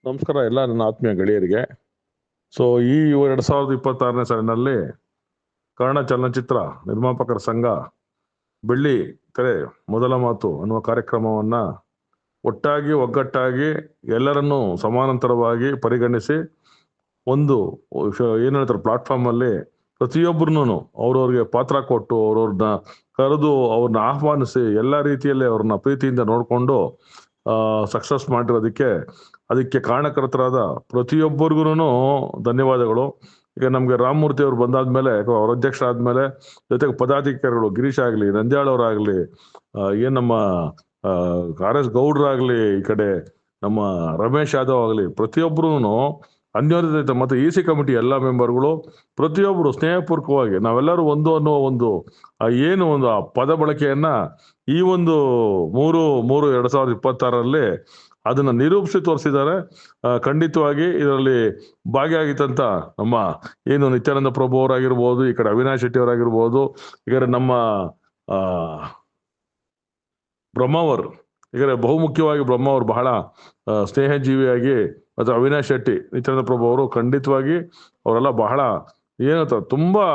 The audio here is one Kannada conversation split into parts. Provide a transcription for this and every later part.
ನಮಸ್ಕಾರ ಎಲ್ಲ ನನ್ನ ಆತ್ಮೀಯ ಗೆಳೆಯರಿಗೆ. ಸೊ ಈ 2026ನೇ ಸಾಲಿನಲ್ಲಿ ಕನ್ನಡ ಚಲನಚಿತ್ರ ನಿರ್ಮಾಪಕರ ಸಂಘ ಬೆಳ್ಳಿ ತೆರೆ ಮೊದಲ ಮಾತು ಅನ್ನುವ ಕಾರ್ಯಕ್ರಮವನ್ನ ಒಟ್ಟಾಗಿ ಒಗ್ಗಟ್ಟಾಗಿ ಎಲ್ಲರನ್ನೂ ಸಮಾನಾಂತರವಾಗಿ ಪರಿಗಣಿಸಿ ಒಂದು ಏನ್ ಹೇಳ್ತಾರೆ ಪ್ಲಾಟ್ಫಾರ್ಮ್ ಅಲ್ಲಿ ಪ್ರತಿಯೊಬ್ಬರನ್ನು ಅವ್ರವ್ರಿಗೆ ಪಾತ್ರ ಕೊಟ್ಟು ಅವ್ರವ್ರನ್ನ ಕರೆದು ಅವ್ರನ್ನ ಆಹ್ವಾನಿಸಿ ಎಲ್ಲ ರೀತಿಯಲ್ಲಿ ಅವ್ರನ್ನ ಪ್ರೀತಿಯಿಂದ ನೋಡ್ಕೊಂಡು ಸಕ್ಸಸ್ ಮಾಡಿರೋದಕ್ಕೆ ಅದಕ್ಕೆ ಕಾರಣಕರ್ತರಾದ ಪ್ರತಿಯೊಬ್ಬರಿಗೂ ಧನ್ಯವಾದಗಳು. ಈಗ ನಮ್ಗೆ ರಾಮಮೂರ್ತಿ ಅವ್ರು ಬಂದಾದ್ಮೇಲೆ ಅವ್ರ ಅಧ್ಯಕ್ಷ ಆದ್ಮೇಲೆ ಜೊತೆಗೆ ಪದಾಧಿಕಾರಿಗಳು ಗಿರೀಶ್ ಆಗ್ಲಿ, ನಂದ್ಯಾಳ್ ಅವ್ರಾಗ್ಲಿ, ಏನ್ ನಮ್ಮ ಆರ್ ಎಸ್ ಗೌಡ್ರಾಗ್ಲಿ, ಈ ಕಡೆ ನಮ್ಮ ರಮೇಶ್ ಯಾದವ್ ಆಗ್ಲಿ, ಪ್ರತಿಯೊಬ್ರು ಅನ್ಯೋನ್ಯತೆ ಮತ್ತೆ ಇ ಸಿ ಕಮಿಟಿ ಎಲ್ಲ ಮೆಂಬರ್ಗಳು ಪ್ರತಿಯೊಬ್ರು ಸ್ನೇಹಪೂರ್ವಕವಾಗಿ ನಾವೆಲ್ಲರೂ ಒಂದು ಅನ್ನುವ ಒಂದು ಏನು ಒಂದು ಆ ಪದ ಬಳಕೆಯನ್ನ ಈ ಒಂದು 3/3/2026ರಲ್ಲಿ ಅದನ್ನ ನಿರೂಪಿಸಿ ತೋರಿಸಿದ್ದಾರೆ. ಖಂಡಿತವಾಗಿ ಇದರಲ್ಲಿ ಭಾಗಿಯಾಗಿತ್ತಂತ ನಮ್ಮ ಏನು ನಿತ್ಯಾನಂದ ಪ್ರಭು ಅವರಾಗಿರ್ಬೋದು, ಈ ಕಡೆ ಅವಿನಾಶ್ ಶೆಟ್ಟಿ ಅವರಾಗಿರ್ಬೋದು, ಈ ಕಡೆ ನಮ್ಮ ಬ್ರಹ್ಮಾವರ್, ಈಗ ಬಹುಮುಖ್ಯವಾಗಿ ಬ್ರಹ್ಮಾವರ್ ಬಹಳ ಸ್ನೇಹಜೀವಿಯಾಗಿ, ಮತ್ತು ಅವಿನಾಶ್ ಶೆಟ್ಟಿ, ನಿತ್ಯಾನಂದ ಪ್ರಭು ಅವರು ಖಂಡಿತವಾಗಿ ಅವರೆಲ್ಲ ಬಹಳ ಏನಂತ ತುಂಬಾ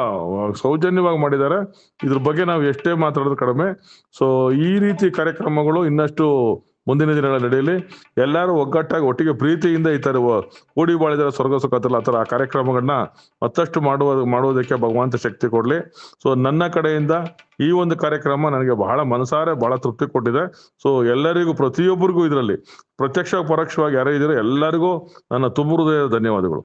ಸೌಜನ್ಯವಾಗಿ ಮಾಡಿದ್ದಾರೆ. ಇದ್ರ ಬಗ್ಗೆ ನಾವು ಎಷ್ಟೇ ಮಾತಾಡೋದು ಕಡಿಮೆ. ಸೊ ಈ ರೀತಿ ಕಾರ್ಯಕ್ರಮಗಳು ಇನ್ನಷ್ಟು ಮುಂದಿನ ದಿನಗಳಲ್ಲಿ ನಡೆಯಲಿ. ಎಲ್ಲರೂ ಒಗ್ಗಟ್ಟಾಗಿ ಒಟ್ಟಿಗೆ ಪ್ರೀತಿಯಿಂದ ಈ ತರ ಕೂಡಿ ಬಾಳಿದರೆ ಸ್ವರ್ಗ ಸುಖ ಆ ತರ ಆ ಕಾರ್ಯಕ್ರಮಗಳನ್ನ ಮತ್ತಷ್ಟು ಮಾಡುವುದಕ್ಕೆ ಭಗವಂತ ಶಕ್ತಿ ಕೊಡ್ಲಿ. ಸೊ ನನ್ನ ಕಡೆಯಿಂದ ಈ ಒಂದು ಕಾರ್ಯಕ್ರಮ ನನಗೆ ಬಹಳ ಮನಸಾರೆ ಬಹಳ ತೃಪ್ತಿ ಕೊಟ್ಟಿದೆ. ಸೊ ಎಲ್ಲರಿಗೂ ಪ್ರತಿಯೊಬ್ಬರಿಗೂ ಇದರಲ್ಲಿ ಪ್ರತ್ಯಕ್ಷ ಪರೋಕ್ಷವಾಗಿ ಯಾರೇ ಇದ್ರೆ ಎಲ್ಲರಿಗೂ ನನ್ನ ತುಂಬ ಹೃದಯದ ಧನ್ಯವಾದಗಳು.